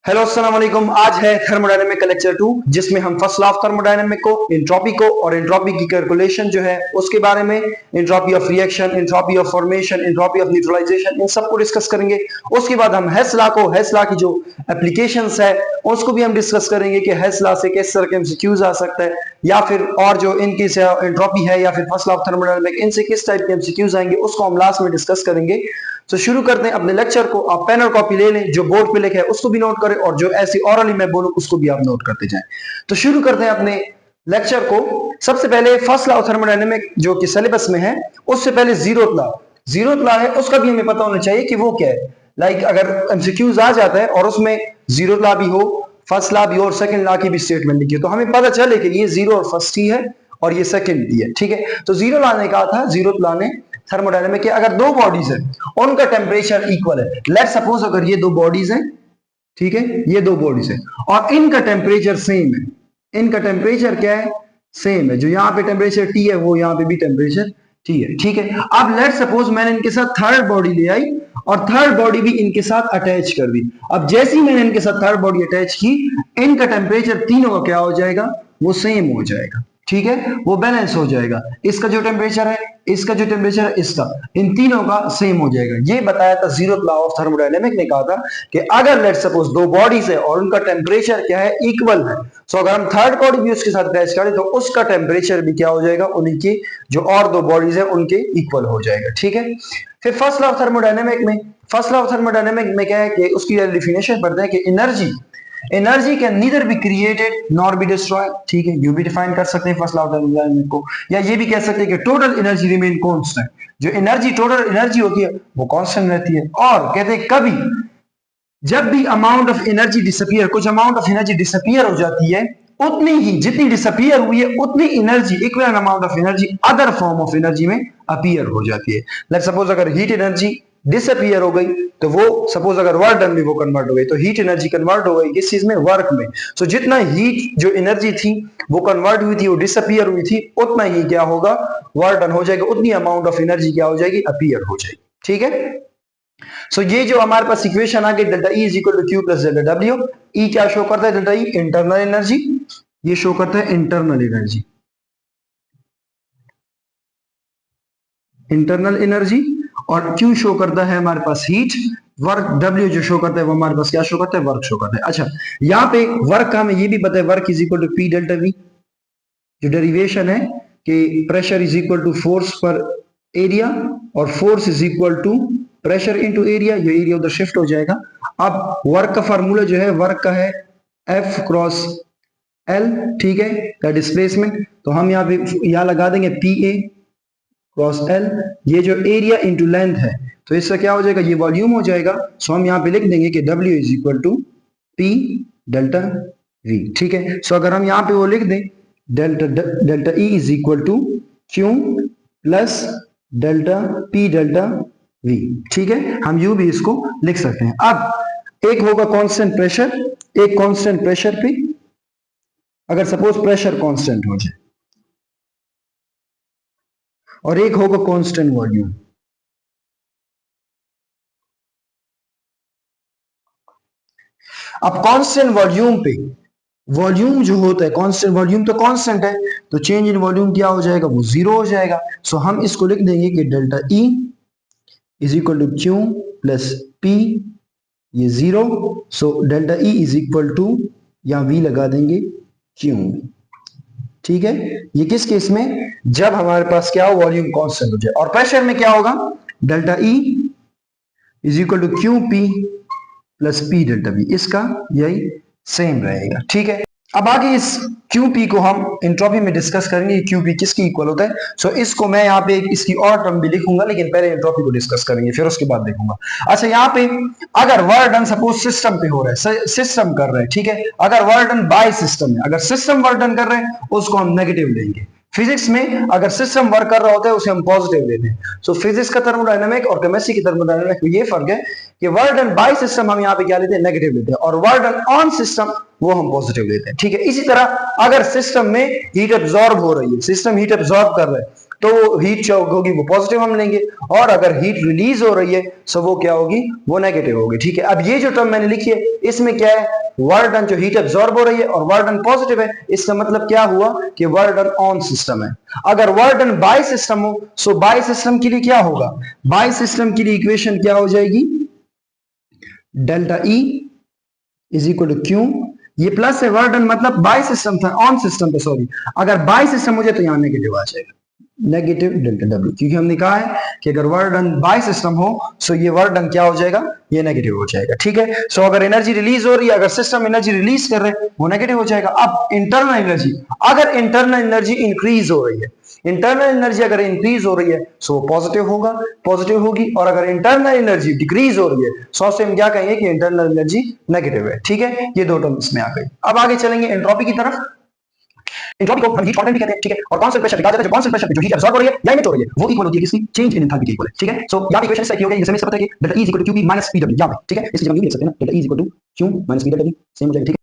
Hello अस्सलाम वालेकुम। आज है थर्मोडायनेमिक का लेक्चर 2 जिसमें हम फर्स्ट लॉ ऑफ थर्मोडायनेमिक को, एंट्रोपी को और एंट्रोपी की कैलकुलेशन जो है उसके बारे में, entropy of reaction, entropy of formation, entropy of neutralization, इन सब को डिस्कस करेंगे। उसके बाद हम हेस लॉ को, हेस लॉ की जो एप्लीकेशंस है उसको भी हम डिस्कस करेंगे कि हेस लॉ से किस तरह के एमसीक्यूज आ सकता है, या फिर और जो इनकी एंट्रोपी है या फिर फर्स्ट लॉ ऑफ थर्मोडायनेमिक, इनसे किस टाइप के एमसीक्यूज आएंगे उसको हम लास्ट में डिस्कस करेंगे। तो शुरू करते हैं अपने लेक्चर को। आप पेन और कॉपी ले लें, जो बोर्ड पे लिखा है उसको भी नोट करें और जो ऐसे ऑरली मैं बोलूं उसको भी आप नोट करते जाएं। तो शुरू करते हैं अपने लेक्चर को। सबसे पहले फर्स्ट लॉ ऑफ थर्मोडायनेमिक जो कि सिलेबस में है, उससे पहले जीरोथ लॉ है, उसका भी हमें पता होना चाहिए कि वो क्या है। लाइक अगर एमसीक्यूज आ जाता है और उसमें जीरोथ लॉ भी हो, फर्स्ट लॉ भी हो और सेकंड लॉ की भी स्टेटमेंट लिखी हो, तो हमें पता चले कि ये जीरो और फर्स्ट ही है और ये सेकंड भी है। ठीक है, तो जीरो लॉ ने कहा था, जीरोथ लॉ ने थर्मोडायनेमिक के अगर दो बॉडीज है उनका टेम्परेचर इक्वल है, लेट सपोज अगर ये दो बॉडीज हैं, ठीक है, ये दो बॉडीज है और इनका टेम्परेचर सेम है, इनका टेम्परेचर क्या है, सेम है, जो यहाँ पे टेम्परेचर T है वो यहाँ पे भी टेम्परेचर T है। ठीक है, अब लेट सपोज मैंने इनके साथ थर्ड बॉडी ले आई और थर्ड बॉडी भी इनके साथ अटैच कर दी। अब जैसे ही मैंने इनके साथ थर्ड बॉडी अटैच की, इनका टेम्परेचर तीनों का क्या हो जाएगा, वो सेम हो जाएगा। ठीक है, वो बैलेंस हो जाएगा। इसका जो टेम्परेचर है, इसका जो टेम्परेचर है, इसका, इन तीनों का सेम हो जाएगा। ये बताया था जीरोथ लॉ ऑफ थर्मोडायनेमिक ने, कहा था कि अगर लेट सपोज दो बॉडीज है और उनका टेम्परेचर क्या है, इक्वल है, सो अगर हम थर्ड बॉडी भी उसके साथ अटैच करें तो उसका टेम्परेचर भी क्या हो जाएगा, उनकी जो और दो बॉडीज है उनके इक्वल हो जाएगा। ठीक है, फिर फर्स्ट लॉ ऑफ थर्मोडायनेमिक में, फर्स्ट लॉ ऑफ थर्मोडायनेमिक में क्या है कि उसकी डेफिनेशन पढ़ते हैं कि energy can neither be created nor be destroyed. ठीक है, यू भी डिफाइन कर सकते हैं फर्स्ट लॉ ऑफ थर्मोडायनेमिक को, या ये भी कह सकते हैं कि टोटल एनर्जी रिमेन कांस्टेंट। जो एनर्जी, टोटल एनर्जी होती है वो कांस्टेंट रहती है। और कहते हैं कभी जब भी अमाउंट ऑफ एनर्जी डिसअपीयर, कुछ अमाउंट ऑफ एनर्जी डिसअपीयर हो जाती है, उतनी ही जितनी डिसअपीयर हुई है उतनी energy, equal amount of energy other form of energy में अपीयर हो जाती है। लेट्स सपोज अगर हीट एनर्जी डिसअपीयर हो गई तो वो, सपोज अगर वर्क डन में वो कन्वर्ट हो गई, तो हीट एनर्जी कन्वर्ट हो गई किस चीज में, वर्क में। सो जितना हीट जो एनर्जी थी वो कन्वर्ट हुई थी, वो डिसअपीयर हुई थी, उतना ही क्या होगा, वर्क डन हो जाएगा, उतनी अमाउंट ऑफ एनर्जी क्या हो जाएगी, अपीयर हो जाएगी। ठीक है, सो ये जो हमारे पास इक्वेशन आ गई, delta E is equal to Q plus delta W। E क्या शो करता है, डेल्टा E इंटरनल एनर्जी, ये शो करता है इंटरनल एनर्जी, इंटरनल एनर्जी, और Q शो करता है हमारे पास हीट, वर्क W जो शो करता है वो हमारे पास क्या शो करता है, वर्क शो करता है। अच्छा, यहाँ पे वर्क का हमें ये भी पता है, work is equal to P delta V। जो डेरिवेशन है कि pressure is equal to force per area और force is equal to pressure into area, ये एरिया उधर शिफ्ट हो जाएगा। अब वर्क का फार्मूला जो है, वर्क का है F क्रॉस L। ठीक है, का डिस्प्लेसमेंट, तो हम यहाँ पे यहाँ लगा देंगे PA क्रॉस L। ये जो एरिया इंटू लेंथ है, तो इससे क्या हो जाएगा, ये वॉल्यूम हो जाएगा। सो हम यहाँ पे लिख देंगे कि W is equal to P delta V। ठीक है, सो अगर हम यहाँ पे वो लिख दें, delta E is equal to Q plus delta P delta V। ठीक है, हम यू भी इसको लिख सकते हैं। अब एक होगा कांस्टेंट प्रेशर, एक कांस्टेंट प्रेशर पे, अगर सपोज प्रेशर कांस्टेंट हो जाए, और एक होगा कांस्टेंट वॉल्यूम। अब कांस्टेंट वॉल्यूम पे, वॉल्यूम जो होता है, कांस्टेंट वॉल्यूम तो कांस्टेंट है, तो चेंज इन वॉल्यूम क्या हो जाएगा, वो जीरो हो जाएगा। सो हम इसको लिख देंगे कि delta E is equal to Q plus P, ये zero. So delta E is equal to, या V लगा देंगे, Q। ठीक है, ये किस केस में, जब हमारे पास क्या हो, वॉल्यूम कांस्टेंट हो जाए। और प्रेशर में क्या होगा, delta E is equal to QP plus P delta V, इसका यही सेम रहेगा। ठीक है, अब आगे इस QP को हम एंट्रोपी में डिस्कस करेंगे, QP किसकी इक्वल होता है। सो इसको मैं यहाँ पे इसकी और टर्म भी लिखूंगा, लेकिन पहले एंट्रोपी को डिस्कस करेंगे, फिर उसके बाद देखूंगा। अच्छा, यहाँ पे अगर वर्क डन सपोज सिस्टम पे हो रहा है, सिस्टम कर रहे हैं, ठीक है, अगर वर्क डन बाय सिस्टम है, अगर सिस्टम वर्क डन कर रहे हैं उसको हम नेगेटिव लेंगे। फिजिक्स में अगर सिस्टम वर्क कर रहा होता है उसे हम पॉजिटिव लेते हैं। सो फिजिक्स का थर्मोडायनामिक और केमिस्ट्री की थर्मोडायनामिक में ये फर्क है कि वर्क डन बाय सिस्टम हम यहाँ पे क्या लेते हैं, नेगेटिव लेते हैं, और वर्क डन ऑन सिस्टम वो हम पॉजिटिव लेते हैं। ठीक है, इसी तरह अगर सिस्टम में हीट एब्जॉर्ब हो रही है, सिस्टम हीट एब्जॉर्ब कर रहा है, तो वो हीट जो होगी वो पॉजिटिव हम लेंगे, और अगर हीट रिलीज हो रही है तो वो क्या होगी, वो नेगेटिव होगी। ठीक है, अब ये जो टर्म मैंने लिखी है इसमें क्या है, वर्क डन जो हीट एब्जॉर्ब हो रही है और वर्क डन पॉजिटिव है, इसका मतलब क्या हुआ कि वर्क डन ऑन सिस्टम है। अगर वर्क डन बाय सिस्टम हो सो बाय सिस्टम के लिए क्या होगा, बाय सिस्टम के लिए इक्वेशन क्या हो जाएगी, delta E is equal to Q, ये प्लस है, वर्क डन मतलब बाय सिस्टम था, ऑन सिस्टम पे सॉरी, अगर बाय सिस्टम हो जाए तो यहां नेगेटिव आ जाएगा, नेगेटिव डेल्टा डब्ल्यू, क्योंकि हमने कहा है कि अगर वर्क डन बाय सिस्टम हो सो ये वर्क डन क्या हो जाएगा, ये नेगेटिव हो जाएगा। ठीक है, सो अगर एनर्जी रिलीज हो रही है, अगर सिस्टम एनर्जी रिलीज कर रहे हैं वो नेगेटिव हो जाएगा। अब इंटरनल एनर्जी, अगर इंटरनल एनर्जी इंक्रीज हो रही है, इंटरनल एनर्जी अगर इंक्रीज हो रही है सो वो पॉजिटिव होगा, पॉजिटिव होगी, और अगर इंटरनल एनर्जी डिक्रीज हो रही है सो से हम क्या कहेंगे कि इंटरनल एनर्जी नेगेटिव है। ठीक है, ये दो टर्म इसमें आ गई। अब आगे चलेंगे एंट्रोपी की तरफ। एंट्रोपी को हम हीट कांस्टेंट भी कहते हैं। ठीक है, और कांस्टेंट प्रेशर कहा जाता है जो कांस्टेंट प्रेशर पे जो हीट एब्सॉर्ब हो रही है या इमिट हो रही है वो इक्वल होती है किसकी, चेंज इन एंथैल्पी के इक्वल है। ठीक है, सो यहां इक्वेशन इस तरह की हो गई, जैसे हमें पता है कि delta E equal to QP minus PW यहां पे। ठीक है, इसकी जगह हम लिख सकते हैं ना, delta E equal to Q minus PW same हो जाएगा। ठीक है,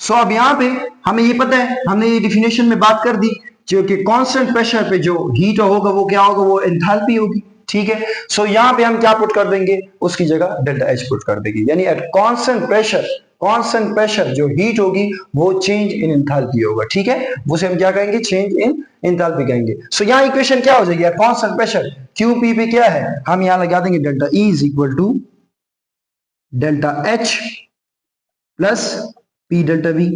सो अब यहां पे हमें ये पता है, हमने ये डेफिनेशन में बात कर दी जो कि कांस्टेंट प्रेशर पे जो हीट होगा वो क्या होगा, वो एंथैल्पी होगी। ठीक है, सो यहां पे हम क्या पुट कर देंगे, उसकी जगह डेल्टा H पुट कर देंगे, यानी एट कांस्टेंट प्रेशर जो हीट होगी वो चेंज इन एंथैल्पी होगा। ठीक है, उसे हम क्या कहेंगे, चेंज इन एंथैल्पी कहेंगे। सो यहां इक्वेशन क्या हो जाएगी, एट कांस्टेंट प्रेशर QP पे क्या है, हम यहां लगा देंगे delta E is equal to delta H plus P delta V।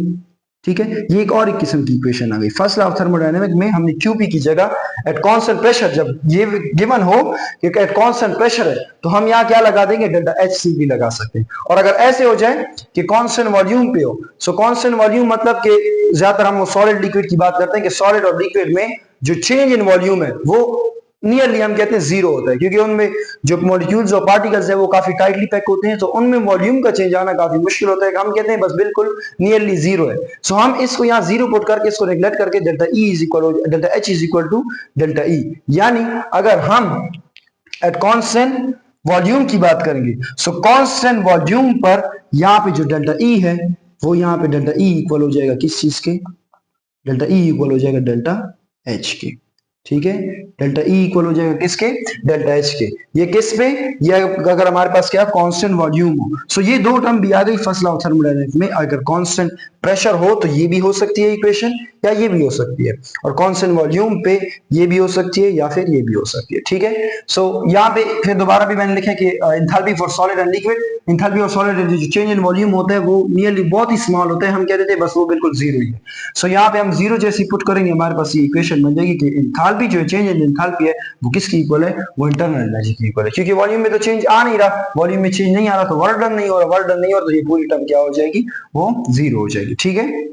ठीक है, ये एक और एक किस्म की इक्वेशन आ गई। फर्स्ट लॉ ऑफ थर्मोडायनेमिक में हमने QP की जगह एट कांस्टेंट प्रेशर, जब ये गिवन हो कि एट कांस्टेंट प्रेशर है तो हम यहाँ क्या लगा देंगे, डेल्टा HC भी लगा सकते हैं। और अगर ऐसे हो जाए कि कांस्टेंट वॉल्यूम पे हो, सो कांस्टेंट वॉल्यूम मतलब कि ज्यादातर हम सॉलिड लिक्विड की बात करते हैं कि सॉलिड और लिक्विड में जो चेंज इन वॉल्यूम है वो नियरली हम कहते हैं जीरो होता है, क्योंकि उनमें जो मॉलिक्यूल्स और पार्टिकल्स है वो काफी टाइटली पैक होते हैं, तो उनमें वॉल्यूम का चेंज आना काफी मुश्किल होता है। हम कहते हैं बस बिल्कुल नियरली जीरो है। सो हम इसको यहाँ जीरो पुट करके इसको नेग्लेक्ट करके delta E is equal delta H is equal to delta E, यानी अगर हम एट कांस्टेंट वॉल्यूम की बात करेंगे सो कांस्टेंट वॉल्यूम पर यहाँ पे जो डेल्टा E है वो यहाँ पे डेल्टा E इक्वल हो जाएगा किस चीज के, डेल्टा E इक्वल हो जाएगा डेल्टा H के। ठीक है, डेल्टा E इक्वल हो जाएगा किसके, डेल्टा H के। ये किस पे, ये अगर हमारे पास क्या कांस्टेंट वॉल्यूम हो। सो ये दो टर्म भी आ गई फर्स्ट लॉ ऑफ थर्मोडायनेमिक्स में। अगर कांस्टेंट प्रेशर हो तो ये भी हो सकती है इक्वेशन, या ये भी हो सकती है, और कांस्टेंट वॉल्यूम पे ये भी हो सकती है या फिर ये भी हो सकती है। ठीक है, सो यहाँ पे फिर दोबारा भी मैंने लिखा कि enthalpy for solid and liquid, enthalpy और सॉलिड जो चेंज इन वॉल्यूम होता है वो नियरली बहुत ही स्मॉल होता है, हम कह देते हैं बस वो बिल्कुल जीरो ही है। सो यहाँ पे हम जीरो जैसी पुट करेंगे, हमारे पास ये इक्वेशन बन जाएगी कि एंथैल्पी जो चेंज इन एंथैल्पी है वो किसकी इक्वल है, वो इंटरनल एनर्जी की इक्वल है, क्योंकि वॉल्यूम में तो चेंज आ नहीं रहा, वॉल्यूम में चेंज नहीं आ रहा तो वर्क डन नहीं हो रहा, वर्क डन नहीं हो रहा तो ये पूरी टर्म क्या हो जाएगी, वो जीरो हो जाएगी। ठीक है,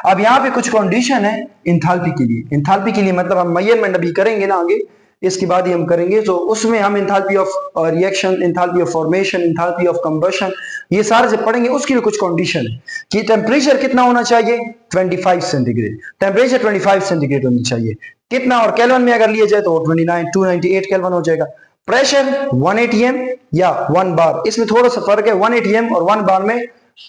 अब यहाँ पे कुछ कंडीशन है एंथैल्पी के लिए। एंथैल्पी के लिए मतलब हम मेजरमेंट अभी करेंगे ना आगे, इसके बाद ही हम करेंगे, तो उसमें हम enthalpy of reaction, enthalpy of formation, enthalpy of combustion, ये सारे जब पढ़ेंगे उसके लिए कुछ कंडीशन है कि टेम्परेचर कितना होना चाहिए, 25 सेंटीग्रेड, टेम्परेचर 25 सेंटीग्रेड होनी चाहिए कितना, और केल्विन में अगर लिया जाए तो 298 केल्विन हो जाएगा। प्रेशर 1 atm या 1 बार, इसमें थोड़ा सा फर्क है, 1 atm और 1 बार में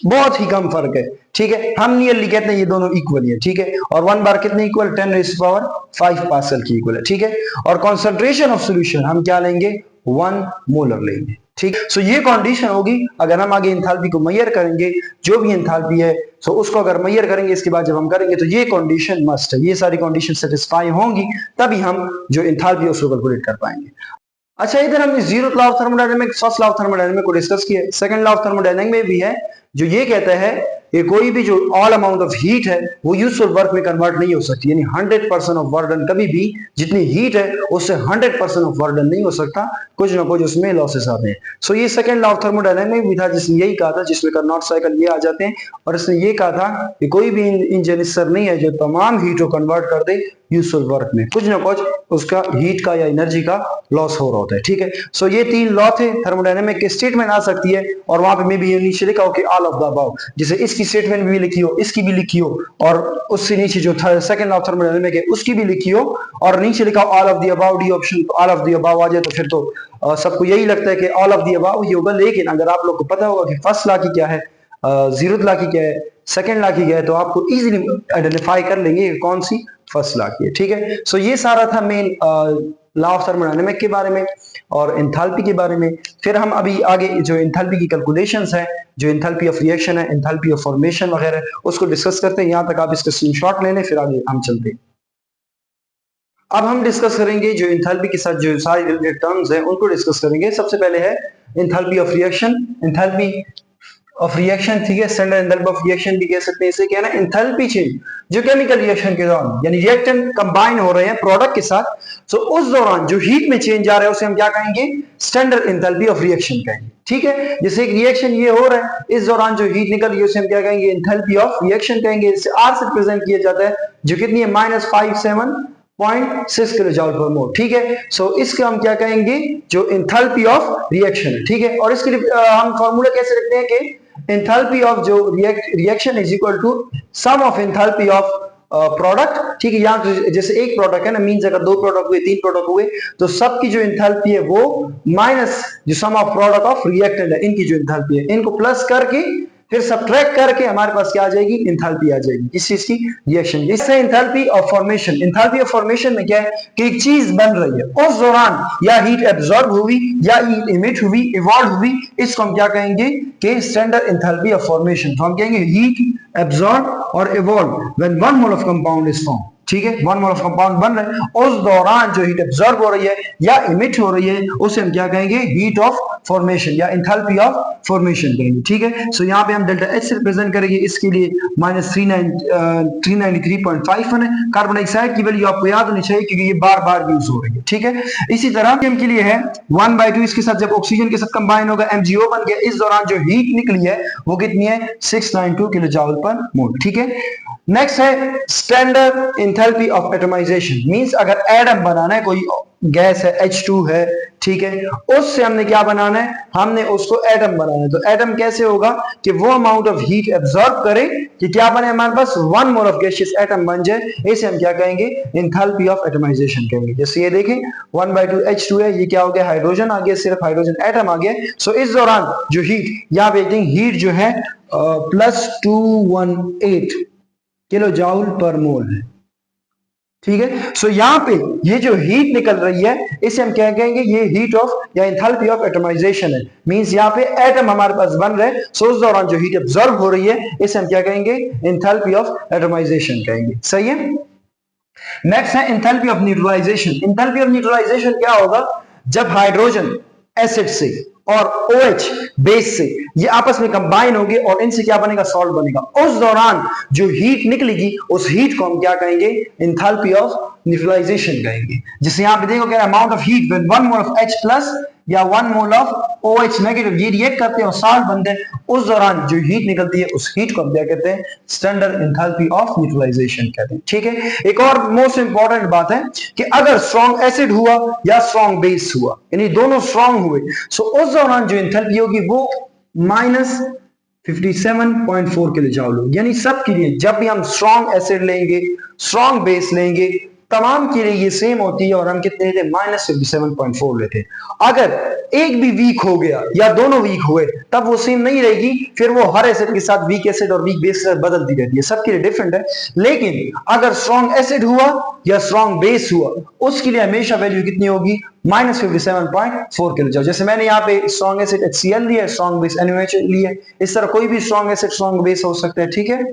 बहुत ही कम फर्क है। ठीक है, हम नियरली कहते हैं ये दोनों इक्वल है। ठीक है, और 1 बार कितने इक्वल, 10⁵ पास्कल की इक्वल है। ठीक है, और कंसंट्रेशन ऑफ सॉल्यूशन हम क्या लेंगे, 1 मोलर लेंगे। ठीक, सो ये कंडीशन होगी अगर हम आगे एंथैल्पी को मेजर करेंगे, जो भी एंथैल्पी है सो उसको अगर मेजर करेंगे, इसके बाद जब हम करेंगे तो ये कंडीशन मस्ट है, ये सारी कंडीशन सेटिस्फाई होंगी तभी हम जो एंथैल्पी है उसको कैलकुलेट कर पाएंगे। अच्छा, इधर हमने zero law of thermodynamics, first law of thermodynamics को डिस्कस किया। सेकंड लॉ ऑफ थर्मोडायनेमिक्स में भी है जो ये कहता है कि कोई भी जो ऑल अमाउंट ऑफ हीट है वो यूजफुल वर्क में कन्वर्ट नहीं हो सकती, यानी 100% ऑफ वर्क डन कभी भी जितनी हीट है उससे 100% ऑफ वर्क डन नहीं हो सकता, कुछ ना कुछ उसमें लॉसेस आते हैं। सो ये सेकंड लॉ ऑफ थर्मोडायनेमिक्स भी था जिसने यही कहा था, जिसमें कार्नोट साइकिल ये आ जाते हैं, और इसने ये कहा था कि कोई भी इंजन सर नहीं है जो तमाम हीट को कन्वर्ट कर दे यूजफुल वर्क में, कुछ ना कुछ उसका हीट का या एनर्जी का लॉस हो रहा होता है। ठीक है, सो ये 3 लॉ थे थर्मोडायनेमिक के। स्टेटमेंट आ सकती है और वहां पे मे भी नीचे लिखा हो कि ऑल ऑफ द अबव, जैसे इसकी स्टेटमेंट भी लिखी हो, इसकी भी लिखी हो, और उससे नीचे जो सेकंड लॉ ऑफ थर्मोडायनेमिक है उसकी भी लिखी हो, और नीचे लिखा all of the above, D option all of the above आ जाए तो फिर तो सबको यही लगता है कि ऑल ऑफ द अबव ही होगा। लेकिन अगर आप लोग को पता होगा कि फर्स्ट लॉ की क्या है, जीरो लॉ की क्या है, सेकंड लॉ की है तो आपको इजीली आइडेंटिफाई कर लेंगे कि कौन सी फर्स्ट लॉ की है, ठीक है। सो ये सारा था मेन लॉ ऑफ थर्मोडायनेमिक के बारे में और एंथैल्पी के बारे में। फिर हम अभी आगे जो एंथैल्पी की कैलकुलेशंस है, जो एंथैल्पी ऑफ रिएक्शन है, एंथैल्पी ऑफ फॉर्मेशन वगैरह, उसको डिस्कस करते हैं। यहां तक आप इसका स्क्रीनशॉट ले लें, फिर आगे हम चलते हैं। अब हम डिस्कस करेंगे जो एंथैल्पी के साथ जो सारी रिलेटेड टर्म्स हैं उनको डिस्कस करेंगे। सबसे पहले है enthalpy of reaction. Enthalpy of reaction, ठीक है, स्टैंडर्ड एंथैल्पी ऑफ रिएक्शन भी कह सकते हैं इसे। क्या है ना, एंथैल्पी चेंज जो केमिकल रिएक्शन के दौरान, यानी रिएक्टेंट कंबाइन हो रहे हैं प्रोडक्ट के साथ, सो उस दौरान जो हीट में चेंज आ रहा है उसे हम क्या कहेंगे, स्टैंडर्ड एंथैल्पी ऑफ रिएक्शन कहेंगे, ठीक है। जैसे एक रिएक्शन ये हो रहा है, इस दौरान जो हीट निकल रही है उसे हम क्या कहेंगे, एंथैल्पी ऑफ रिएक्शन कहेंगे। इसे R से रिप्रेजेंट किया जाता है, जो कितनी है, -57.6 किलो जूल पर मोल, ठीक है। सो इसके हम क्या कहेंगे, जो एंथैल्पी ऑफ रिएक्शन है, ठीक है। और इसके हम फार्मूला कैसे रखते हैं कि एंथैल्पी ऑफ जो reaction is equal to sum of enthalpy of product, ठीक है। यहाँ जैसे एक प्रोडक्ट है ना, मींस अगर 2 प्रोडक्ट हुए, 3 प्रोडक्ट हुए, तो सबकी जो एंथैल्पी है वो माइनस जो सम ऑफ प्रोडक्ट ऑफ रिएक्टेंट है, इनकी जो एंथैल्पी है, इनको प्लस करके फिर सबट्रैक्ट करके हमारे पास क्या आ जाएगी, एंथैल्पी आ जाएगी इस चीज की, रिएक्शन। इससे enthalpy of formation, enthalpy of formation में क्या है कि एक चीज बन रही है, उस दौरान या हीट एब्जॉर्ब हुई या हीट इमिट हुई, इवॉल्व हुई, इसको हम क्या कहेंगे कि स्टैंडर्ड एंथैल्पी ऑफ फॉर्मेशन। तो हम कहेंगे हीट एब्जॉर्ब और evolve when 1 mole of compound is form, ठीक है। 1 मोल ऑफ कंपाउंड बन रहे हैं, उस दौरान जो हीट एब्जॉर्ब हो रही है या इमिट हो रही है उसे हम क्या कहेंगे, हीट ऑफ फॉर्मेशन या एंथैल्पी ऑफ फॉर्मेशन कहेंगे, ठीक है। सो यहाँ पे हम डेल्टा H से रिप्रेजेंट करेंगे, इसके लिए -393.51 है। कार्बन डाइऑक्साइड की वैल्यू आपको याद होनी चाहिए क्योंकि ये बार बार यूज हो रही है, ठीक है। इसी तरह के लिए है 1/2, इसके साथ जब ऑक्सीजन के साथ कंबाइन होगा MgO बन गया, इस दौरान जो हीट निकली है वो कितनी है, 692 किलो जूल पर मोल, ठीक है। नेक्स्ट है standard enthalpy of atomization, means अगर एटम बनाना है, कोई गैस है H2 है, ठीक है, उससे हमने क्या बनाना है, हमने उसको एटम बनाना है। तो एटम कैसे होगा कि वो अमाउंट ऑफ हीट एब्जॉर्ब करे कि क्या बने हमारे पास 1 मोल ऑफ गैसियस एटम बन जाए, इसे हम क्या कहेंगे, एंथैल्पी ऑफ एटमाइजेशन कहेंगे। जैसे ये देखें 1/2 H2 है, ये क्या हो गया, हाइड्रोजन आ गया, सिर्फ हाइड्रोजन एटम आ गया। सो इस दौरान जो हीट, यहाँ पे हीट जो है +218 किलो जूल पर मोल है, ठीक है। सो यहाँ पे ये जो हीट निकल रही है इसे हम क्या कहेंगे, ये हीट ऑफ या एंथैल्पी ऑफ एटमाइजेशन है, मींस यहाँ पे एटम हमारे पास बन रहे हैं, सो उस दौरान जो हीट एब्जॉर्ब हो रही है इसे हम क्या कहेंगे, एंथैल्पी ऑफ एटमाइजेशन कहेंगे, सही है। नेक्स्ट है enthalpy of neutralization. Enthalpy of neutralization क्या होगा, जब हाइड्रोजन एसिड से और OH बेस से ये आपस में कंबाइन होंगे और इनसे क्या बनेगा, सॉल्ट बनेगा, उस दौरान जो हीट निकलेगी उस हीट को हम क्या कहेंगे, एंथैल्पी ऑफ न्यूट्रलाइजेशन कहेंगे। जिससे यहां पे देखो क्या, amount of heat when 1 mole of H plus या 1 मोल ऑफ OH नेगेटिव ये रिएक्ट करते हैं और सॉल्ट बनते हैं, उस दौरान जो हीट निकलती है उस हीट को हम क्या कहते हैं, स्टैंडर्ड एंथैल्पी ऑफ न्यूट्रलाइजेशन कहते हैं, ठीक है। एक और मोस्ट इंपॉर्टेंट बात है कि अगर स्ट्रॉन्ग एसिड हुआ या स्ट्रॉन्ग बेस हुआ, यानी दोनों स्ट्रॉन्ग हुए, सो उस दौरान जो एंथैल्पी होगी वो -57.4 किलो जूल होगी। यानी सबके लिए जब भी हम स्ट्रॉन्ग एसिड लेंगे, स्ट्रॉन्ग बेस लेंगे, तमाम के लिए ये सेम होती है और हम कितने लेते हैं, -57.4 लेते हैं। अगर एक भी वीक हो गया या दोनों वीक हुए तब वो सेम नहीं रहेगी, फिर वो हर एसिड के साथ वीक एसिड और वीक बेस बदलती रहती है, सबके लिए डिफरेंट है। लेकिन अगर स्ट्रॉन्ग एसिड हुआ या स्ट्रॉन्ग बेस हुआ उसके लिए हमेशा वैल्यू कितनी होगी, -57.4 किलो जूल। जैसे मैंने यहाँ पे स्ट्रॉन्ग एसिड HCl लिया, स्ट्रॉन्ग बेस NaOH लिया, इस तरह कोई भी स्ट्रॉन्ग एसिड स्ट्रॉन्ग बेस हो सकता है, ठीक है।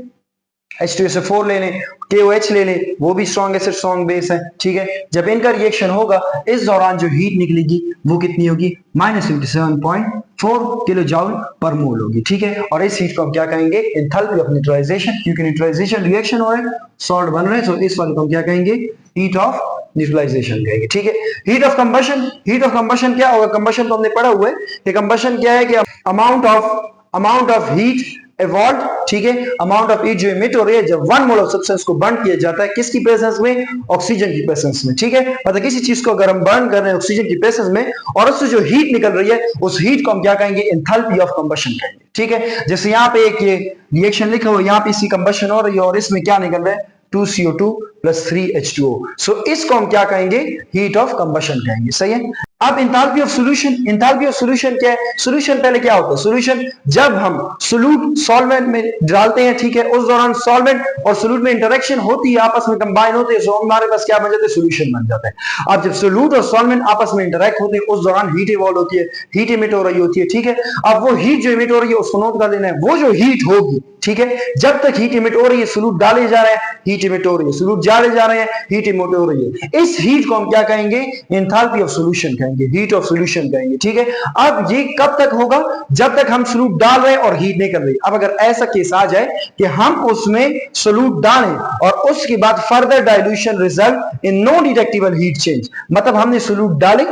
H2SO4 ले लें, KOH ले लें, वो भी स्ट्रॉन्ग एसिड स्ट्रॉन्ग बेस है, ठीक है। जब इनका रिएक्शन होगा इस दौरान जो हीट निकलेगी वो कितनी होगी, -57.4 किलो जूल पर मोल होगी, ठीक है। और इस हीट को हम क्या कहेंगे, एंथैल्पी ऑफ न्यूट्रलाइजेशन, क्योंकि न्यूट्रलाइजेशन रिएक्शन हो रहा है, सॉल्ट बन रहे हैं, तो इस वाले को हम क्या कहेंगे, हीट ऑफ न्यूट्रलाइजेशन कहेंगे, ठीक है। Heat of combustion, heat of combustion क्या होगा, कंबशन तो हमने पढ़ा हुआ है कि कंबशन क्या है कि अमाउंट ऑफ हीट एवॉल्व, ठीक है, अमाउंट ऑफ हीट जो इमिट हो रही है जब 1 मोल ऑफ सब्सटेंस को बर्न किया जाता है, किसकी प्रेजेंस में, ऑक्सीजन की प्रेजेंस में, ठीक है। मतलब किसी चीज को अगर हम बर्न कर रहे हैं ऑक्सीजन की प्रेजेंस में और उससे जो हीट निकल रही है उस हीट को हम क्या कहेंगे, एंथैल्पी ऑफ कंबशन कहेंगे, ठीक है। जैसे यहाँ पे एक ये रिएक्शन लिखा हुआ है, यहाँ पे इसकी कंबशन हो रही है और इसमें क्या निकल रहा है, 2CO2 + 3H2O। सो इसको हम क्या कहेंगे, हीट ऑफ कंबशन कहेंगे, सही है। अब इंथैल्पी ऑफ सॉल्यूशन क्या है? सॉल्यूशन पहले क्या होता है? सॉल्यूशन जब हम सोल्यूट सॉल्वेंट में डालते हैं, ठीक है, उस दौरान सॉल्वेंट और सोल्यूट में इंटरेक्शन होती है, आपस में कंबाइन होते हैं, तो हमारे पास क्या बन जाता है? सॉल्यूशन बन जाता है। अब जब सोल्यूट और सॉल्वेंट आपस में इंटरेक्ट होते हैं, उस दौरान हीट इवॉल्व होती है, हीट इमिट हो रही होती है, ठीक है। अब वो हीट जो इमिट हो रही है उसको नोट कर लेना है, वो जो हीट होगी, ठीक है, जब तक हीट इमिट हो रही है, सोल्यूट डाले जा रहे हैं, हीट इमिट हो रही है, सोल्यूट डाले जा रहे हैं, हीट इमिट हो रही है, इस हीट को हम क्या कहेंगे? एंथैल्पी ऑफ सॉल्यूशन कहेंगे, हीट ऑफ सॉल्यूशन कहेंगे, ठीक है। अब ये कब तक होगा? जब तक हम सोल्यूट डाल रहे हैं और हीट नहीं कर रही। अब अगर ऐसा केस आ जाए कि हम उसमें सोल्यूट डालें और उसके बाद further dilution result in no detectable heat change, मतलब हमने सोल्यूट डाले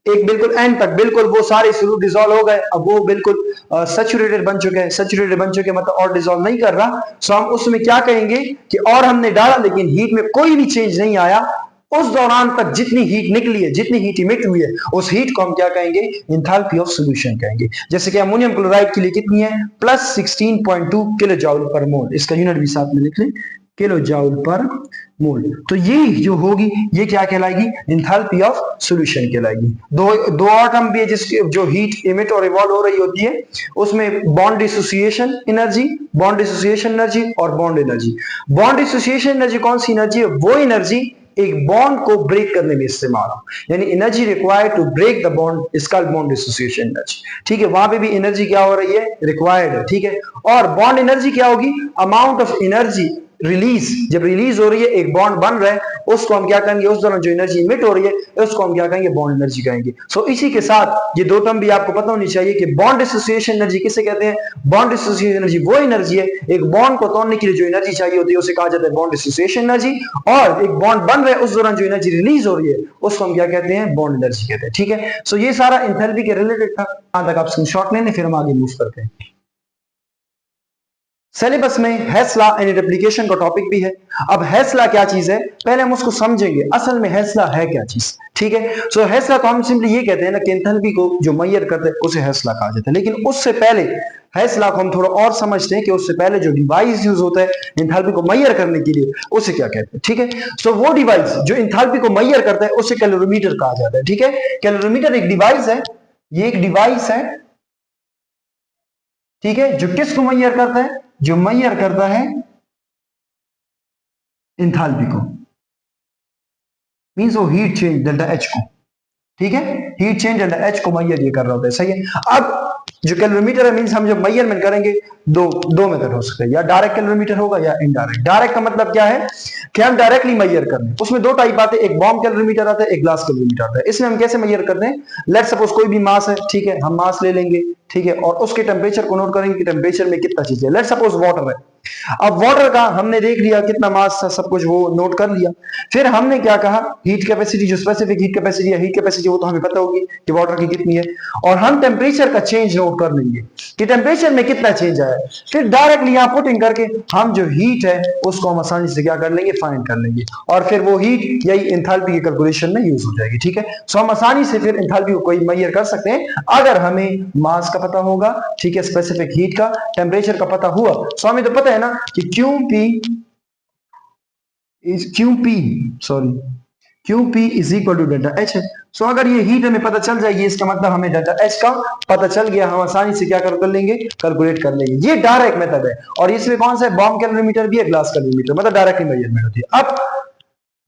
एक बिल्कुल एंड तक, बिल्कुल वो सारे सोल्यूट डिसॉल्व हो गए, अब वो बिल्कुल सैचुरेटेड बन चुके हैं, सैचुरेटेड बन चुके मतलब और डिसॉल्व नहीं कर रहा, सो हम उसमें क्या कहेंगे कि और हमने डाला लेकिन हीट में कोई भी चेंज नहीं आया, उस दौरान तक जितनी हीट निकली है, जितनी हीट इमिट हुई है, उस हीट को हम क्या कहेंगे? एंथैल्पी ऑफ सॉल्यूशन कहेंगे। जैसे कि अमोनियम क्लोराइड के लिए कितनी है? प्लस 16.2 किलो जूल पर मोल, इसका यूनिट भी साथ में लिख लें, किलो जूल पर मोल। तो ये जो होगी ये क्या कहलाएगी? एंथैल्पी ऑफ सॉल्यूशन कहलाएगी। दो और टर्म भी है जिसकी जो हीट इमिट और इवॉल्व हो रही होती है, उसमें bond dissociation energy, bond dissociation energy और bond energy. Bond dissociation energy कौन सी एनर्जी है? वो एनर्जी एक बॉन्ड को ब्रेक करने में इस्तेमाल हो, यानी energy required to break the bond is called bond dissociation energy, ठीक है। वहां पे भी एनर्जी क्या हो रही है? रिक्वायर्ड है, ठीक है। और बॉन्ड एनर्जी क्या होगी? अमाउंट ऑफ एनर्जी रिलीज, जब रिलीज हो रही है, एक बॉन्ड बन रहा है, उसको हम क्या कहेंगे? उस दौरान जो एनर्जी इमिट हो रही है उसको हम क्या कहेंगे? बॉन्ड एनर्जी कहेंगे। सो इसी के साथ ये दो टर्म भी आपको पता होनी चाहिए कि बॉन्ड डिसोसिएशन एनर्जी किसे कहते हैं? बॉन्ड डिसोसिएशन एनर्जी वो एनर्जी है, एक बॉन्ड को तोड़ने के लिए जो एनर्जी चाहिए होती है उसे कहा जाता है बॉन्ड डिसोसिएशन एनर्जी, और एक बॉन्ड बन रहा है उस दौरान जो एनर्जी रिलीज हो रही है उसको हम क्या कहते हैं? बॉन्ड एनर्जी कहते हैं, ठीक है। सो ये सारा एंथैल्पी के रिलेटेड था, यहां तक आप स्क्रीनशॉट लेने, फिर हम आगे मूव करते हैं। सिलेबस में हेस लॉ एंड एप्लीकेशन का टॉपिक भी है। अब हेस लॉ क्या चीज है पहले हम उसको समझेंगे, असल में हेस लॉ है क्या चीज, ठीक है। सो हेस लॉ तो हम सिंपली ये कहते हैं ना कि एंथैल्पी को जो मेजर करते हैं उसे हेस लॉ कहा जाता है, लेकिन उससे पहले हेस लॉ को हम थोड़ा और समझते हैं कि उससे पहले जो डिवाइस यूज होता है एंथैल्पी को मेजर करने के लिए उसे क्या कहते हैं, ठीक है। सो वो डिवाइस जो एंथैल्पी को मेजर करता है उसे कैलोरीमीटर कहा जाता है, ठीक है। कैलोरीमीटर एक डिवाइस है, ये एक डिवाइस है, ठीक है, जो किसको मेजर करता है? जो मेजर करता है एंथैल्पी को, मींस वो हीट चेंज डेल्टा एच को, ठीक है, हीट चेंज डेल्टा एच को मेजर ये कर रहा होता है, सही है। अब जो कैलोरीमीटर है, मींस हम जब मेजरमेंट करेंगे दो मेथड हो सकते हैं, या डायरेक्ट कैलोरीमीटर होगा या इनडायरेक्ट। डायरेक्ट का मतलब क्या है कि हम डायरेक्टली मेजर कर रहे हैं, उसमें दो टाइप आते हैं, एक बॉम्ब कैलोरीमीटर आता है, एक ग्लास कैलोरीमीटर आता है। इसमें हम कैसे मेजर करते हैं? लेट्स सपोज कोई भी मास है, ठीक है, हम मास ले लेंगे, ठीक है, और उसके टेम्परेचर को नोट करेंगे कि टेम्परेचर में कितना चीज है। लेट्स सपोज वाटर है, अब वाटर का हमने देख लिया कितना मास था, सब कुछ वो नोट कर लिया, फिर हमने क्या कहा? हीट कैपेसिटी, जो स्पेसिफिक हीट कैपेसिटी है, हीट कैपेसिटी वो तो हमें पता होगी कि वाटर की कितनी है, और हम टेम्परेचर का चेंज नोट कर लेंगे कि टेम्परेचर में कितना चेंज आया। फिर डायरेक्टली यहां पुटिंग करके हम जो हीट है उसको हम आसानी से क्या कर लेंगे? फाइंड कर लेंगे, और फिर वो हीट यही एंथैल्पी की कैलकुलेशन में यूज हो जाएगी, ठीक है। सो हम आसानी से फिर एंथैल्पी को कोई मेजर कर सकते हैं अगर हमें मास का पता होगा, ठीक है, स्पेसिफिक हीट का, टेम्परेचर का पता हुआ। सो हमें तो पता है ना कि QP is equal to delta H है। सो अगर ये हीट हमें पता चल जाएगी, इसका मतलब हमें डेल्टा एच का पता चल गया, हम आसानी से क्या कर लेंगे? कैलकुलेट कर लेंगे। ये डायरेक्ट मेथड है, और इसमें कौन सा है? बॉम्ब कैलोरीमीटर भी है, ग्लास कैलोरीमीटर, मतलब डायरेक्टली मेजरमेंट होती है। अब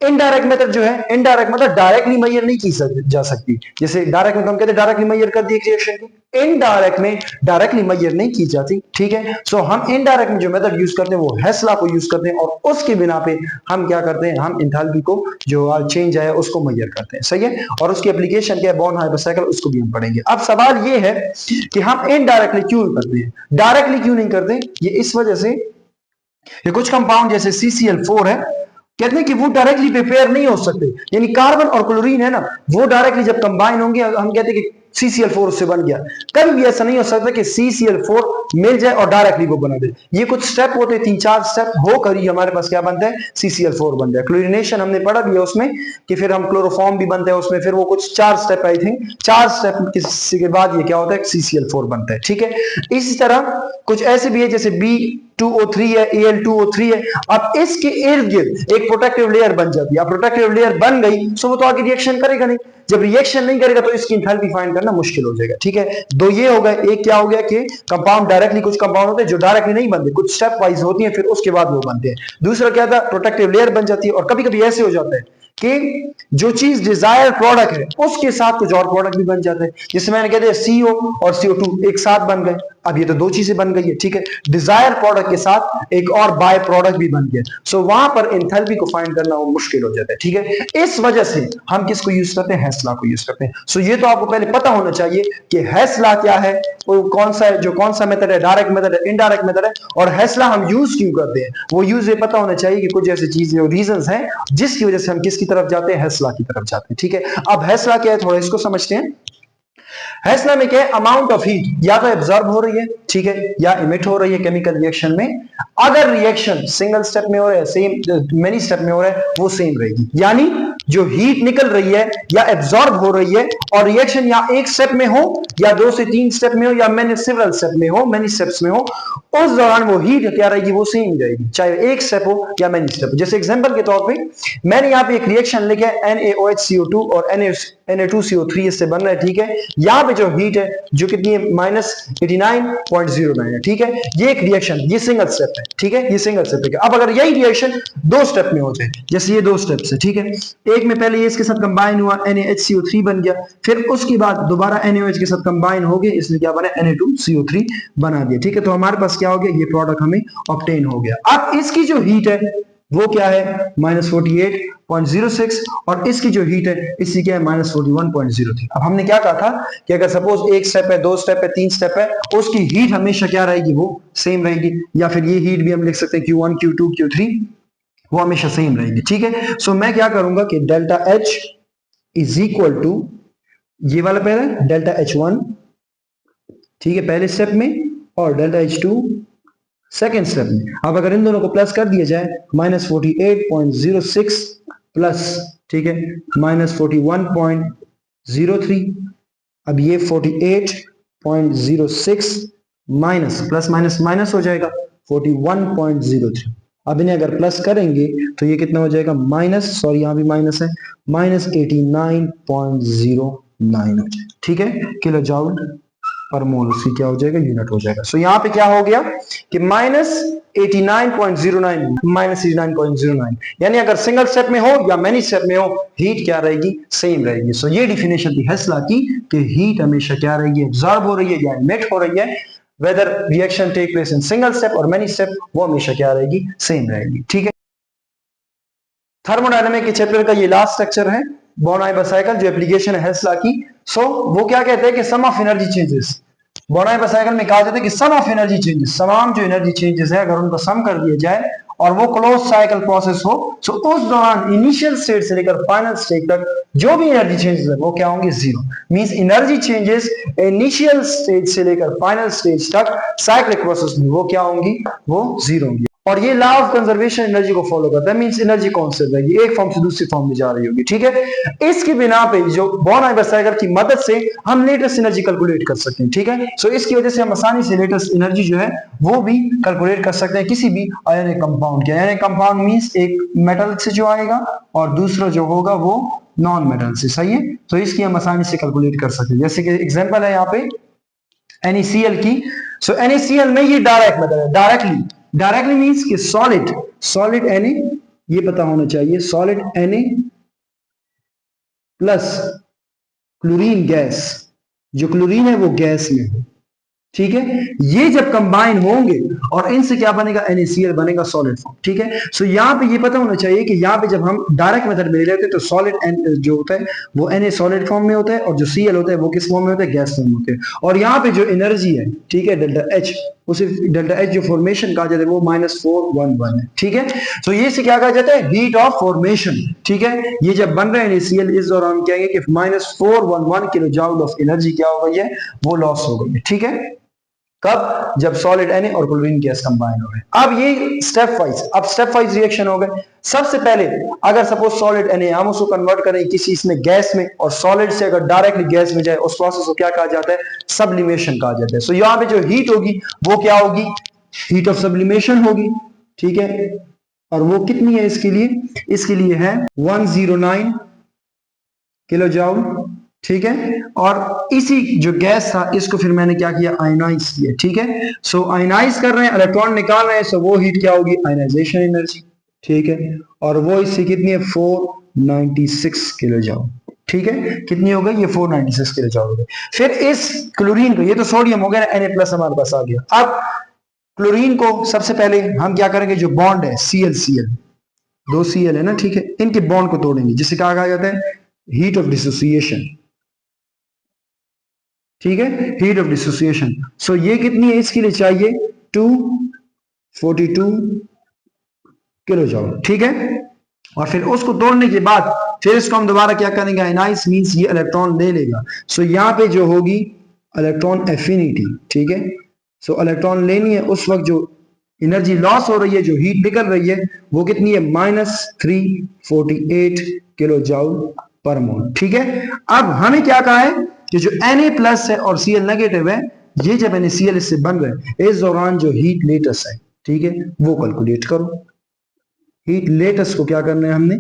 इनडायरेक्ट मेथड जो है, इनडायरेक्ट मतलब डायरेक्टली मेजर नहीं की जा सकती। जैसे डायरेक्ट में तो हम कहते हैं डायरेक्टली मेजर कर दी रिएक्शन की, इनडायरेक्ट में डायरेक्टली मेजर नहीं की जाती, ठीक है। सो हम इनडायरेक्ट में जो मेथड यूज करते हैं वो हेस लॉ को यूज करते हैं, और उसके बिना पे हम क्या करते हैं? हम एंथैल्पी को जो चेंज है उसको मेजर करते हैं, सही है। और उसकी एप्लीकेशन क्या है? बॉर्न हाइपर साइकिल, उसको भी हम पढ़ेंगे। अब सवाल ये है कि हम इनडायरेक्टली क्यों करते हैं, डायरेक्टली क्यों नहीं करते? ये इस वजह से ये कुछ कंपाउंड जैसे CCl4 है, कहते हैं कि वो डायरेक्टली प्रिपेयर नहीं हो सकते, यानी कार्बन और क्लोरीन है ना, वो डायरेक्टली जब कंबाइन होंगे, हम कहते हैं कि CCl4 उससे बन गया। कभी भी ऐसा नहीं हो सकता कि CCl4 मिल जाए और डायरेक्टली वो बना दे। ये कुछ स्टेप होते हैं, 3-4 स्टेप होकर ही हमारे पास क्या बनता है? CCl4 बन जाए। क्लोरीनेशन हमने पढ़ा भी है उसमें कि फिर हम क्लोरोफॉर्म भी बनते हैं उसमें, फिर वो कुछ 4 स्टेप, आई थिंक 4 स्टेप के बाद ये क्या होता है? CCl4 बनता है, ठीक है। इसी तरह कुछ ऐसे भी है जैसे 2O3 है, Al2O3 है। अब इसके इर्द गिर्द एक प्रोटेक्टिव लेयर बन जाती है। अब प्रोटेक्टिव लेयर बन गई तो वो तो आगे रिएक्शन करेगा नहीं। जब रिएक्शन नहीं करेगा तो इसकी एंथैल्पी फाइंड करना मुश्किल हो जाएगा। ठीक है, दो ये हो गए। एक क्या हो गया कि कंपाउंड डायरेक्टली, कुछ कंपाउंड होते हैं जो डायरेक्टली नहीं बनते, कुछ स्टेप वाइज होती हैं, फिर उसके बाद वो बनते हैं। दूसरा क्या था, प्रोटेक्टिव लेयर बन जाती है। और कभी कभी ऐसे हो जाता है कि जो चीज डिजायर प्रोडक्ट है उसके साथ कुछ और प्रोडक्ट भी बन जाते हैं। जैसे मैंने कह दिया CO और CO2 एक साथ बन गए। अब ये तो दो चीजें बन गई है। ठीक है, डिजायर प्रोडक्ट के साथ एक और बाय प्रोडक्ट भी बन गया। सो वहां पर एंथैल्पी को फाइंड करना वो मुश्किल हो जाता है। ठीक है, इस वजह से हम किसको यूज करते हैं, हेस लॉ को यूज करते हैं। सो ये तो आपको पहले पता होना चाहिए कि हेस लॉ क्या है, वो कौन सा है, जो कौन सा मेथड है, डायरेक्ट मेथड है, इनडायरेक्ट मेथड है, और हेस लॉ हम यूज क्यों करते हैं। वो यूज ये पता होना चाहिए कि कुछ ऐसी चीजें और रीजंस हैं जिसकी वजह से हम किसकी तरफ जाते हैं, हेस लॉ की तरफ जाते हैं। ठीक है, अब हेस लॉ क्या है थोड़ा इसको समझते हैं। हेस लॉ में क्या है, अमाउंट ऑफ हीट या तो एब्जॉर्ब हो रही है, ठीक है, या इमिट हो रही है केमिकल रिएक्शन में। अगर रिएक्शन सिंगल स्टेप में हो रहा है, सेम मेनी स्टेप में हो रहा है, वो सेम रहेगी। यानी जो हीट निकल रही है या एब्जॉर्ब हो रही है और रिएक्शन या एक स्टेप में हो या 2 से 3 स्टेप में हो या मैनी सिवरल स्टेप में हो, मैनी स्टेप्स में हो, उस दौरान वो हीट क्या रहेगी, वो सेम ही रहेगी, चाहे एक स्टेप हो या मैनी स्टेप हो। जैसे एग्जांपल के तौर पे मैंने यहाँ पे एक रिएक्शन लिखा है NaOH CO2 और Na2CO3 इससे बन रहा है। ठीक है, यहाँ पे जो हीट है जो कितनी है, -89.09 है। ठीक है, ये एक रिएक्शन, ये सिंगल स्टेप है। ठीक है, ये सिंगल स्टेप है। अब अगर यही रिएक्शन 2 स्टेप में हो जाए, जैसे ये 2 स्टेप्स है, ठीक है, एक में पहले ये इसके साथ कंबाइन हुआ, NaHCO3 बन गया, फिर उसके बाद दोबारा NaOH के साथ कंबाइन हो गए, इसने क्या बना, Na2CO3 बना दिया। ठीक है, तो हमारे पास क्या हो गया, ये प्रोडक्ट हमें ऑब्टेन हो गया। अब इसकी जो हीट है वो क्या है, -48.06, और इसकी जो हीट है इसकी क्या है, -41.03। अब हमने क्या कहा था कि अगर सपोज एक स्टेप है, 2 स्टेप है, 3 स्टेप है, उसकी हीट हमेशा क्या रहेगी, वो सेम रहेगी। या फिर ये हीट भी हम लिख सकते हैं Q1 Q2 Q3, वो हमेशा सेम रहेगी। ठीक है, सो मैं क्या करूंगा कि delta H is equal to, ये वाला पहले डेल्टा H1, ठीक है, पहले स्टेप में, और डेल्टा H2 सेकेंड स्टेप में। अब अगर इन दोनों को प्लस कर दिया जाए, -48.06 प्लस, ठीक है, -41.03, अब ये 48.06 माइनस प्लस माइनस माइनस हो जाएगा 41.03। अब इन्हें अगर प्लस करेंगे तो ये कितना हो जाएगा, यहां भी माइनस है, -89.09 हो जाएगा। ठीक है, किलो जूल पर मोल उसकी क्या हो जाएगा, यूनिट हो जाएगा। सो यहाँ पे क्या हो गया कि -89.09 -89.09, यानी अगर सिंगल स्टेप में हो या मैनी स्टेप में हो, हीट क्या रहेगी, सेम रहेगी। सो ये डिफिनेशन थी हेस लॉ की कि हीट हमेशा क्या रहेगी, एब्जॉर्ब हो रही है या इमिट हो रही है, whether reaction take place in single step और मैनी स्टेप, वो हमेशा क्या रहेगी, सेम रहेगी। ठीक है, थर्मोडायनामिक के चैप्टर का ये लास्ट लेक्चर है, बोन-हाइबर साइकिल, जो एप्लीकेशन है हेस लॉ की। सो वो क्या कहते हैं कि sum of energy changes, Born Haber cycle में कहा जाता है कि सम ऑफ एनर्जी चेंजेस, तमाम जो एनर्जी चेंजेस है अगर उनको सम कर दिया जाए और वो क्लोज साइकिल प्रोसेस हो, तो उस दौरान इनिशियल स्टेट से लेकर फाइनल स्टेट तक जो भी एनर्जी चेंजेस है वो क्या होंगे, zero. Means energy changes initial stage से लेकर फाइनल स्टेज तक साइक्लिक प्रोसेस में वो क्या होंगी, वो जीरो होंगी। और ये लॉ ऑफ कंजर्वेशन एनर्जी को फॉलो करता है, मींस एनर्जी कांस्टेंट रहेगी, एक फॉर्म से दूसरी फॉर्म में जा रही होगी। ठीक है, इसकी बिना पे जो बोन-हाइबर साइकिल की मदद से हम लेटेस्ट एनर्जी कैलकुलेट कर सकते हैं। ठीक है, सो इसकी वजह से हम आसानी से लेटेस्ट एनर्जी जो है वो भी कैलकुलेट कर सकते हैं किसी भी आयनिक कंपाउंड के। आयनिक कंपाउंड मींस एक मेटल से जो आएगा और दूसरा जो होगा वो नॉन मेटल से, सही है, तो इसकी हम आसानी से कैलकुलेट कर सकते हैं। जैसे कि एग्जांपल है यहाँ पे NaCl की। सो NaCl में ये डायरेक्ट मेथड है, डायरेक्टली मींस कि सॉलिड Na, ये पता होना चाहिए, solid Na plus chlorine gas, जो क्लोरीन है वो गैस में है। ठीक है, ये जब कंबाइन होंगे और इनसे क्या बनेगा, NaCl बनेगा सॉलिड फॉर्म। ठीक है, सो यहाँ पे ये पता होना चाहिए कि यहाँ पे जब हम डायरेक्ट मेथड में ले लेते हैं तो सॉलिड जो होता है वो Na सॉलिड फॉर्म में होता है और जो Cl होता है वो किस फॉर्म में होता है, गैस फॉर्म में होते हैं। और यहाँ पे जो एनर्जी है, ठीक है, डेल्टा H, उसे डेल्टा H जो फॉर्मेशन कहा जाता है वो -411 है। ठीक है, तो ये से क्या कहा जाता है, हीट ऑफ फॉर्मेशन। ठीक है, ये जब बन रहे हैं NaCl, इस दौरान कहेंगे कि -411 किलो जूल ऑफ एनर्जी क्या हो गई है, वो लॉस हो गई है। ठीक है, कब, जब सॉलिड Na और क्लोरीन गैस कंबाइन हो गए। अब ये स्टेप वाइज रिएक्शन हो गए। सबसे पहले अगर सपोज सॉलिड Na हम उसको कन्वर्ट करें किसी इसमें गैस में, और सॉलिड से अगर डायरेक्टली गैस में जाए, उस प्रोसेस को क्या कहा जाता है, सब्लिमेशन कहा जाता है। सो यहाँ पे जो हीट होगी वो क्या होगी, हीट ऑफ सब्लिमेशन होगी, ठीक है, और वो कितनी है इसके लिए है 109 किलो जूल, ठीक है। और इसी जो गैस था इसको फिर मैंने क्या किया, आयनाइज किया, ठीक है। सो आयनाइज कर रहे हैं, इलेक्ट्रॉन निकाल रहे हैं, सो वो हीट क्या होगी, आयनाइजेशन एनर्जी, ठीक है। और वो इससे कितनी है 496 किलो जूल, ठीक है। कितनी हो गई ये 496 किलो जूल हो गई। फिर इस क्लोरीन को, ये तो सोडियम हो गया Na प्लस हमारे पास आ गया। अब क्लोरीन को सबसे पहले हम क्या करेंगे, जो बॉन्ड है Cl दो Cl है ना, ठीक है, इनके बॉन्ड को तोड़ेंगे, जिसे क्या कहा जाता है, हीट ऑफ डिसोसिएशन, ठीक है, हीट ऑफ डिसोसिएशन। सो ये कितनी है इसके लिए चाहिए 242 किलो जूल, ठीक है। और फिर उसको तोड़ने के बाद फिर इसको हम दोबारा क्या करेंगे, आयनाइज मींस ये इलेक्ट्रॉन ले लेगा। सो यहाँ पे जो होगी इलेक्ट्रॉन एफिनिटी, ठीक है। सो इलेक्ट्रॉन लेनी है, उस वक्त जो एनर्जी लॉस हो रही है, जो हीट निकल रही है, वो कितनी है -348 किलो जूल पर मोल, ठीक है। अब हमें क्या कहा है कि जो Na प्लस है और Cl नेगेटिव है, ये जब NaCl इससे बन रहे हैं, इस दौरान जो हीट लेटस है, ठीक है, वो कैलकुलेट करो। हीट लेटस को क्या करना है, हमने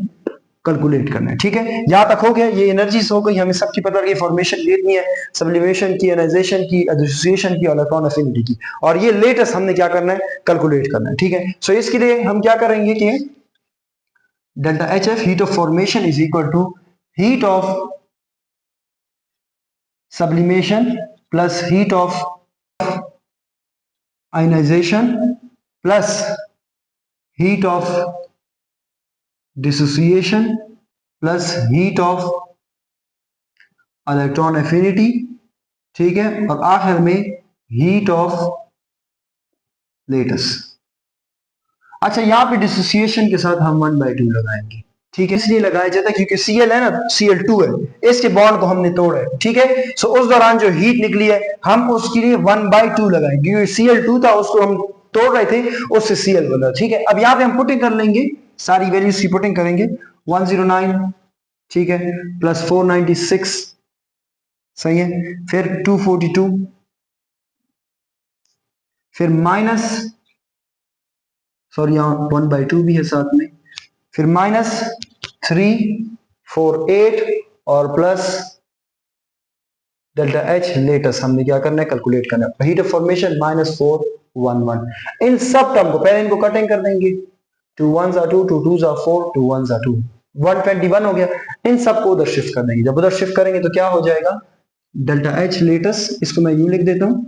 कैलकुलेट करना है, ठीक है। यहां तक हो गया, ये एनर्जीज हो गई, हमें सबकी पता लगी, फॉर्मेशन देखनी है, सब्लिमेशन की, आयनाइजेशन की, डिसोसिएशन की, इलेक्ट्रॉन एफिनिटी की, और ये लेटस हमने क्या करना है, कैलकुलेट करना है, ठीक है। सो इसके लिए हम क्या करेंगे कि delta HF heat of formation is equal to heat of sublimation plus heat of ionization plus heat of dissociation plus heat of electron affinity, ठीक है, और आखिर में हीट ऑफ लेटस। अच्छा, यहां पे डिसोसिएशन के साथ हम 1/2 लगाएंगे, ठीक है। इसलिए लगाया जाता है क्योंकि Cl है ना, Cl2 है, इसके बॉन्ड को हमने तोड़ा है, ठीक है। सो उस दौरान जो हीट निकली है, हम उसके लिए 1/2 लगाएंगे, क्योंकि Cl2 था, उसको हम तोड़ रहे थे, उससे Cl बना, ठीक है। अब यहाँ पे हम पुटिंग कर लेंगे, सारी वैल्यूज की पुटिंग करेंगे, 109, ठीक है, प्लस 496, सही है, फिर 242, फिर माइनस, सॉरी यहाँ 1/2 भी है साथ में, फिर -348 और प्लस डेल्टा H लेटस हमने क्या करना है, कैलकुलेट करना है। Heat of formation -411। इन सब टर्म को पहले इनको कटिंग कर देंगे, 2 1s are 2, 2 2s are 4, 2 1s are 2, 121 हो गया। इन सबको उधर शिफ्ट कर देंगे, जब उधर शिफ्ट करेंगे तो क्या हो जाएगा, डेल्टा H लेटस, इसको मैं यूं लिख देता हूं,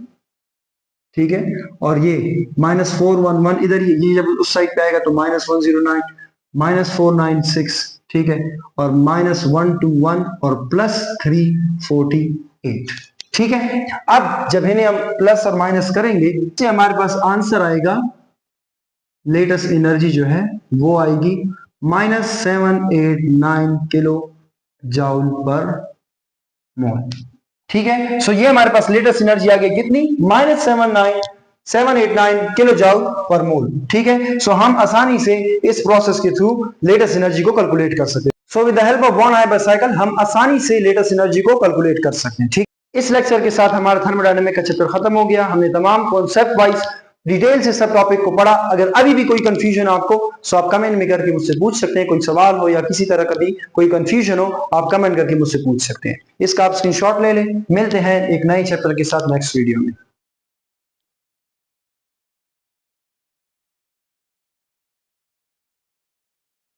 ठीक है, और ये -411 इधर, ये जब उस साइड पे आएगा तो -109, -496, ठीक है, और -121 और +348, ठीक है। अब जब इन्हें हम प्लस और माइनस करेंगे तो हमारे पास आंसर आएगा, लेटेस्ट एनर्जी जो है वो आएगी -789 किलो जूल पर मोल, ठीक है। सो ये हमारे पास लेटेस्ट एनर्जी आ गई कितनी, -789 किलो जूल पर मोल, ठीक है। सो हम आसानी से इस प्रोसेस के थ्रू लेटेस्ट एनर्जी को कैलकुलेट कर सकते हैं। So with the help of born ion cycle हम आसानी से लेटेस्ट एनर्जी को कैलकुलेट कर सकते हैं, ठीक। इस लेक्चर के साथ हमारा थर्मोडायनामिक का चैप्टर खत्म हो गया। हमने तमाम कॉन्सेप्ट वाइज डिटेल से सब टॉपिक को पढ़ा। अगर अभी भी कोई कंफ्यूजन आपको, सो आप कमेंट में करके मुझसे पूछ सकते हैं। कोई सवाल हो या किसी तरह का भी कोई कंफ्यूजन हो, आप कमेंट करके मुझसे पूछ सकते हैं। इसका आप स्क्रीनशॉट ले लें। मिलते हैं एक नए चैप्टर के साथ नेक्स्ट वीडियो में।